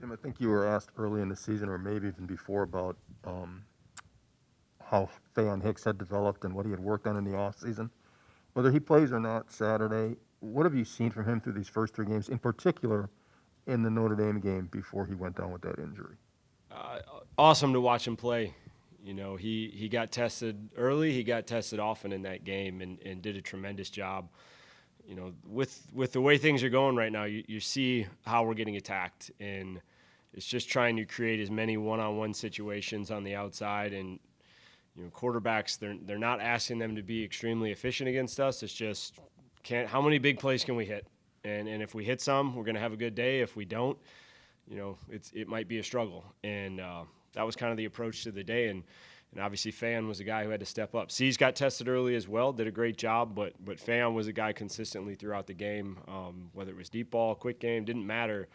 Jim, I think you were asked early in the season, or maybe even before, about how Faion Hicks had developed and what he had worked on in the offseason. Whether he plays or not Saturday, what have you seen from him through these first three games, in particular in the Notre Dame game before he went down with that injury? Uh, Awesome to watch him play. You know, he got tested early. He got tested often in that game and did a tremendous job. You know, with the way things are going right now, you see how we're getting attacked, and it's just trying to create as many one-on-one situations on the outside. And you know, quarterbacks they're not asking them to be extremely efficient against us. It's just how many big plays can we hit? And if we hit some, we're going to have a good day. If we don't, you know, it might be a struggle. And that was kind of the approach to the day. And obviously, Fan was a guy who had to step up. C's got tested early as well, did a great job, but Fan was a guy consistently throughout the game, whether it was deep ball, quick game, didn't matter.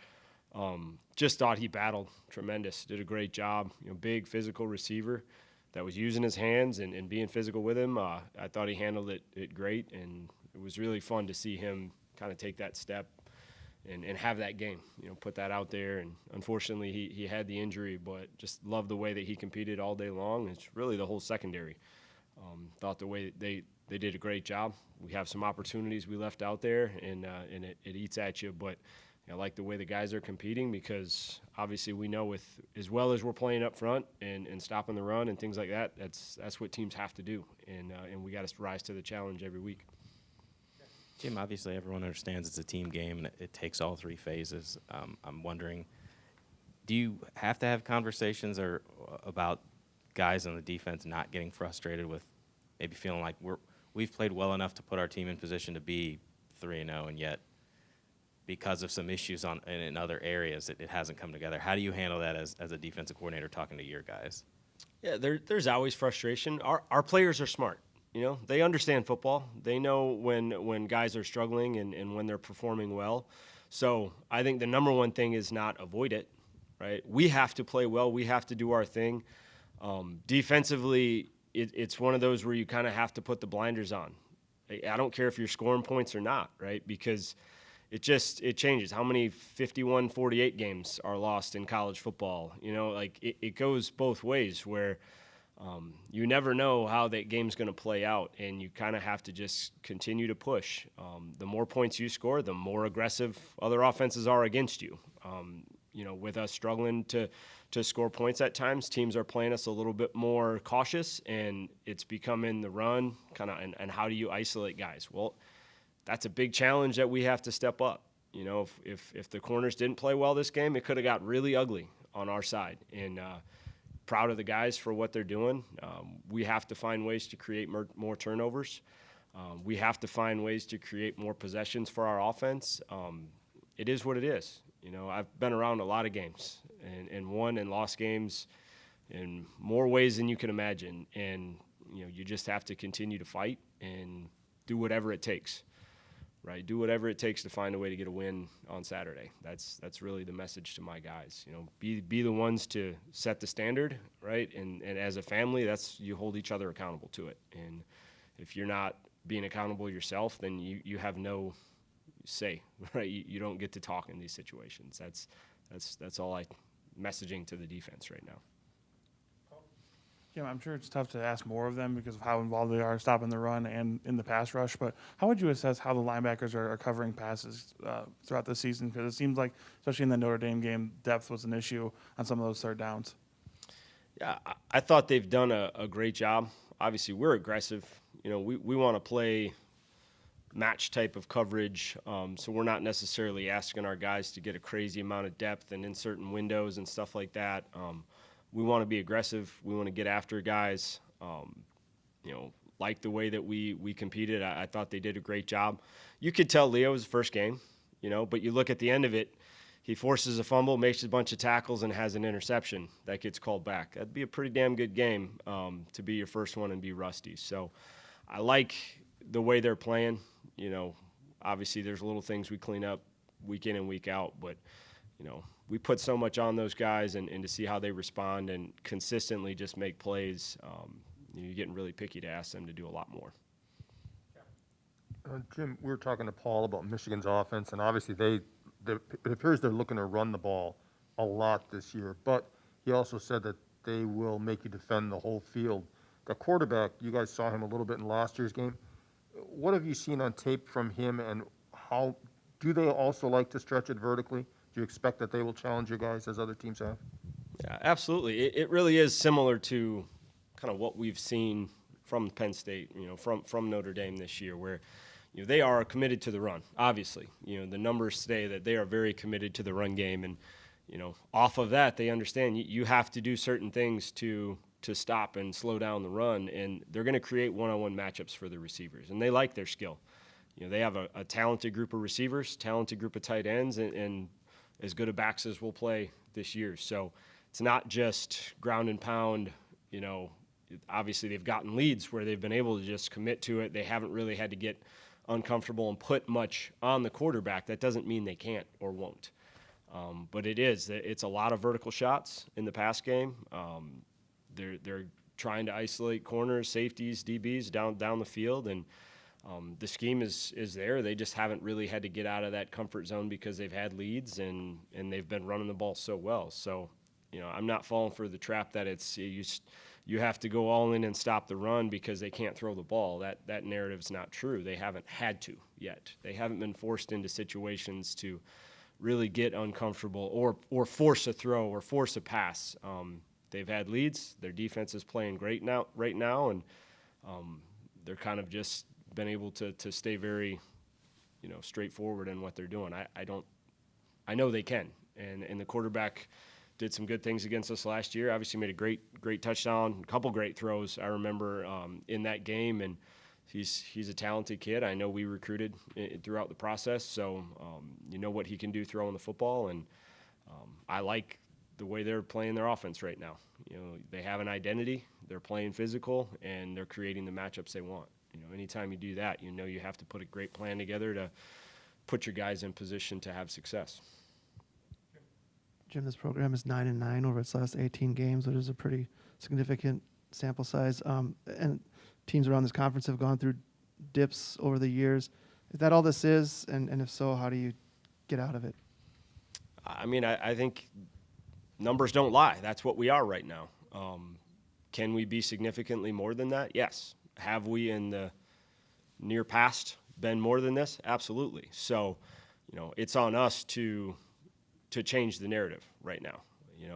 Just thought he battled tremendous, did a great job. You know, big physical receiver that was using his hands and being physical with him. I thought he handled it great, and it was really fun to see him kind of take that step and have that game, you know, put that out there. And unfortunately, he had the injury, but just loved the way that he competed all day long. It's really the whole secondary. Thought the way they did a great job. We have some opportunities we left out there, and it eats at you. But I like the way the guys are competing, because obviously we know with as well as we're playing up front and stopping the run and things like that, that's what teams have to do. And we got to rise to the challenge every week. Jim, obviously everyone understands it's a team game and it takes all three phases. I'm wondering, do you have to have conversations or about guys on the defense not getting frustrated with maybe feeling like we've played well enough to put our team in position to be 3-0, and yet because of some issues in other areas, it hasn't come together? How do you handle that as a defensive coordinator talking to your guys? Yeah, there's always frustration. Our players are smart. You know, they understand football. They know when guys are struggling and when they're performing well. So I think the number one thing is not avoid it, right? We have to play well. We have to do our thing. Defensively, it's one of those where you kind of have to put the blinders on. I don't care if you're scoring points or not, right? Because it changes. How many 51-48 games are lost in college football? You know, like it goes both ways, where you never know how that game's going to play out, and you kind of have to just continue to push. The more points you score, the more aggressive other offenses are against you. You know, with us struggling to score points at times, teams are playing us a little bit more cautious, and it's becoming the run kind of. And how do you isolate guys? Well, that's a big challenge that we have to step up. You know, if the corners didn't play well this game, it could have got really ugly on our side. And proud of the guys for what they're doing. We have to find ways to create more turnovers. We have to find ways to create more possessions for our offense. It is what it is. You know, I've been around a lot of games and won and lost games in more ways than you can imagine. And, you know, you just have to continue to fight and do whatever it takes. Right, do whatever it takes to find a way to get a win on Saturday. That's really the message to my guys. You know, be the ones to set the standard, right? And as a family, you hold each other accountable to it. And if you're not being accountable yourself, then you have no say, right? You don't get to talk in these situations. That's all messaging to the defense right now. Jim, I'm sure it's tough to ask more of them because of how involved they are stopping the run and in the pass rush, but how would you assess how the linebackers are covering passes throughout the season? Because it seems like, especially in the Notre Dame game, depth was an issue on some of those third downs. Yeah, I thought they've done a great job. Obviously, we're aggressive. You know, we want to play match type of coverage, so we're not necessarily asking our guys to get a crazy amount of depth and in certain windows and stuff like that. We want to be aggressive. We want to get after guys. You know, like the way that we competed. I thought they did a great job. You could tell Leo was the first game, you know, but you look at the end of it, he forces a fumble, makes a bunch of tackles, and has an interception that gets called back. That'd be a pretty damn good game to be your first one and be rusty. So I like the way they're playing. You know, obviously there's little things we clean up week in and week out, but, you know, we put so much on those guys, and to see how they respond and consistently just make plays, you're getting really picky to ask them to do a lot more. Jim, we were talking to Paul about Michigan's offense, and obviously it appears they're looking to run the ball a lot this year, but he also said that they will make you defend the whole field. The quarterback, you guys saw him a little bit in last year's game. What have you seen on tape from him, and how do they also like to stretch it vertically? Do you expect that they will challenge you guys as other teams have? Yeah, absolutely. It really is similar to kind of what we've seen from Penn State, from Notre Dame this year, where they are committed to the run. Obviously, the numbers say that they are very committed to the run game, and off of that, they understand you have to do certain things to stop and slow down the run, and they're going to create one-on-one matchups for the receivers, and they like their skill. They have a talented group of receivers, talented group of tight ends, and as good of backs as will play this year. So it's not just ground and pound. Obviously they've gotten leads where they've been able to just commit to it. They haven't really had to get uncomfortable and put much on the quarterback. That doesn't mean they can't or won't. But it's a lot of vertical shots in the pass game. They're trying to isolate corners, safeties, DBs down the field, and the scheme is there. They just haven't really had to get out of that comfort zone because they've had leads and they've been running the ball so well. So, I'm not falling for the trap that it's you have to go all in and stop the run because they can't throw the ball. That narrative's not true. They haven't had to yet. They haven't been forced into situations to really get uncomfortable or force a throw or force a pass. They've had leads. Their defense is playing great right now, and they're kind of just been able to stay very, straightforward in what they're doing. I know they can, and the quarterback did some good things against us last year. Obviously made a great touchdown, a couple great throws I remember in that game, and he's a talented kid. I know we recruited throughout the process, so what he can do throwing the football, and I like the way they're playing their offense right now. They have an identity, they're playing physical, and they're creating the matchups they want. Anytime you do that, you have to put a great plan together to put your guys in position to have success. Jim, this program is 9-9 over its last 18 games, which is a pretty significant sample size. And teams around this conference have gone through dips over the years. Is that all this is? And if so, how do you get out of it? I think numbers don't lie. That's what we are right now. Can we be significantly more than that? Yes. Have we in the near past been more than this? Absolutely. So, it's on us to change the narrative right now.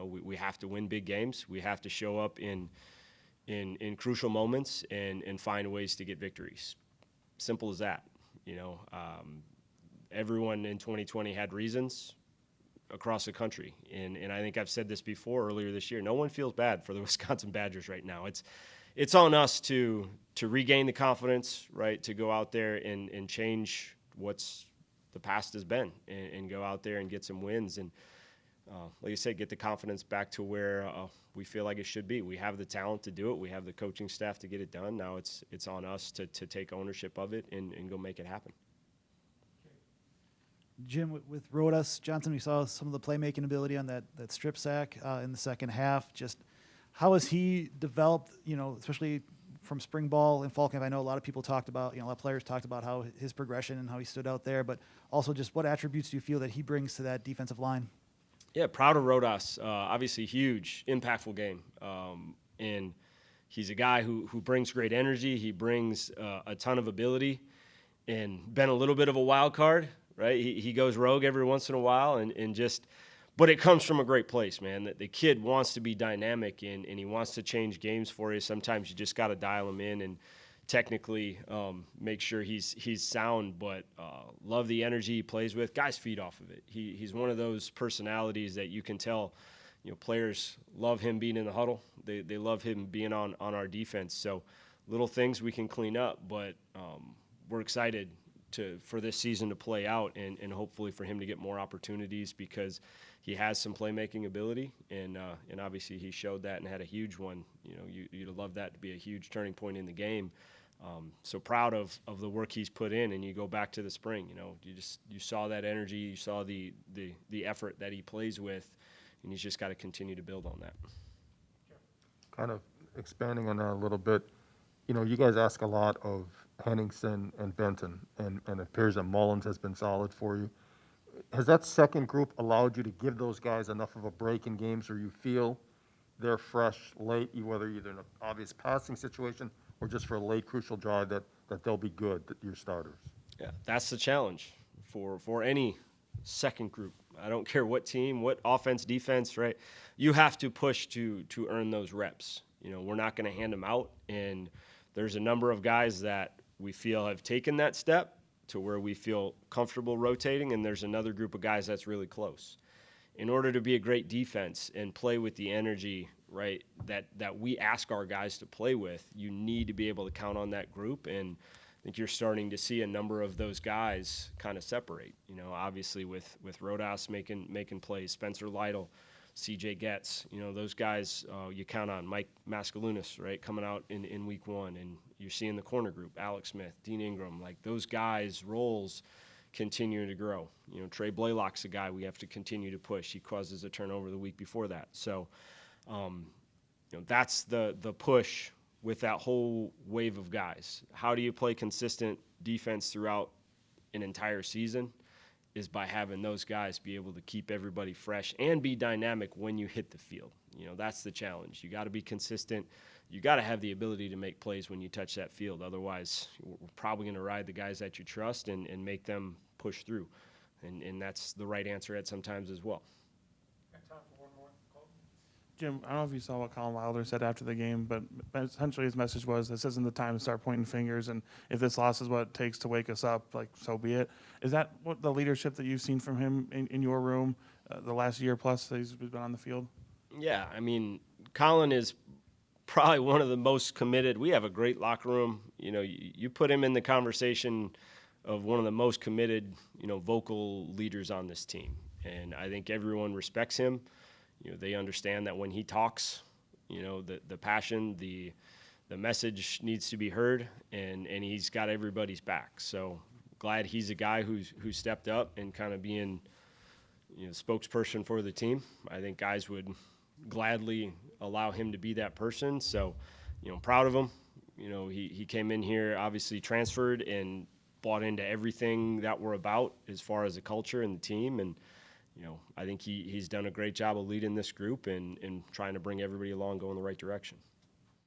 We have to win big games. We have to show up in crucial moments and find ways to get victories. Simple as that. Everyone in 2020 had reasons across the country. And I think I've said this before earlier this year. No one feels bad for the Wisconsin Badgers right now. It's on us to regain the confidence, right, to go out there and change what's the past has been and go out there and get some wins and, like I said, get the confidence back to where we feel like it should be. We have the talent to do it. We have the coaching staff to get it done. Now it's on us to take ownership of it and go make it happen. Jim, with Rodas Johnson, we saw some of the playmaking ability on that strip sack in the second half. Just how has he developed, especially from spring ball and fall camp? I know a lot of people talked about, a lot of players talked about how his progression and how he stood out there, but also just what attributes do you feel that he brings to that defensive line? Yeah, proud of Rodas. Obviously huge, impactful game. And he's a guy who brings great energy. He brings a ton of ability and been a little bit of a wild card, right? He goes rogue every once in a while and just – but it comes from a great place, man. The kid wants to be dynamic and he wants to change games for you. Sometimes you just got to dial him in and technically make sure he's sound, but love the energy he plays with. Guys feed off of it. He's one of those personalities that you can tell, players love him being in the huddle. They love him being on our defense. So little things we can clean up, but we're excited for this season to play out and hopefully for him to get more opportunities because he has some playmaking ability and obviously he showed that and had a huge one. You'd love that to be a huge turning point in the game. So proud of the work he's put in, and you go back to the spring, you saw that energy, you saw the effort that he plays with, and he's just got to continue to build on that. Kind of expanding on that a little bit, you guys ask a lot of Henningsen and Benton, and it appears that Mullins has been solid for you. has that second group allowed you to give those guys enough of a break in games where you feel they're fresh late, whether either in an obvious passing situation or just for a late crucial drive that they'll be good, that your starters? Yeah, that's the challenge for any second group. I don't care what team, what offense, defense, right? You have to push to earn those reps. You know, we're not going to hand them out, and there's a number of guys that we feel have taken that step to where we feel comfortable rotating, and there's another group of guys that's really close. In order to be a great defense and play with the energy, right, that we ask our guys to play with, you need to be able to count on that group. And I think you're starting to see a number of those guys kind of separate. You know, obviously with Rodas making plays, Spencer Lytle, CJ Getz, you know, those guys you count on. Mike Mascalunas, right, coming out in week 1, and you're seeing the corner group, Alex Smith, Dean Ingram, like those guys' roles continue to grow. You know, Trey Blaylock's a guy we have to continue to push. He causes a turnover the week before that. So, you know, that's the push with that whole wave of guys. How do you play consistent defense throughout an entire season? Is by having those guys be able to keep everybody fresh and be dynamic when you hit the field. You know, that's the challenge. You got to be consistent. You got to have the ability to make plays when you touch that field. Otherwise, we're probably going to ride the guys that you trust and make them push through. And that's the right answer at sometimes as well. Jim, I don't know if you saw what Colin Wilder said after the game, but essentially his message was, this isn't the time to start pointing fingers, and if this loss is what it takes to wake us up, like, so be it. Is that what the leadership that you've seen from him in your room the last year plus that he's been on the field? Yeah, I mean, Colin is probably one of the most committed. We have a great locker room. You know, you put him in the conversation of one of the most committed, you know, vocal leaders on this team. And I think everyone respects him. You know, they understand that when he talks, you know, the passion, the message needs to be heard, and he's got everybody's back. So glad he's a guy who stepped up and kind of being, you know, spokesperson for the team. I think guys would gladly allow him to be that person. So, you know, proud of him. You know, he came in here, obviously transferred and bought into everything that we're about as far as the culture and the team. And, you know, I think he's done a great job of leading this group and trying to bring everybody along, go in the right direction.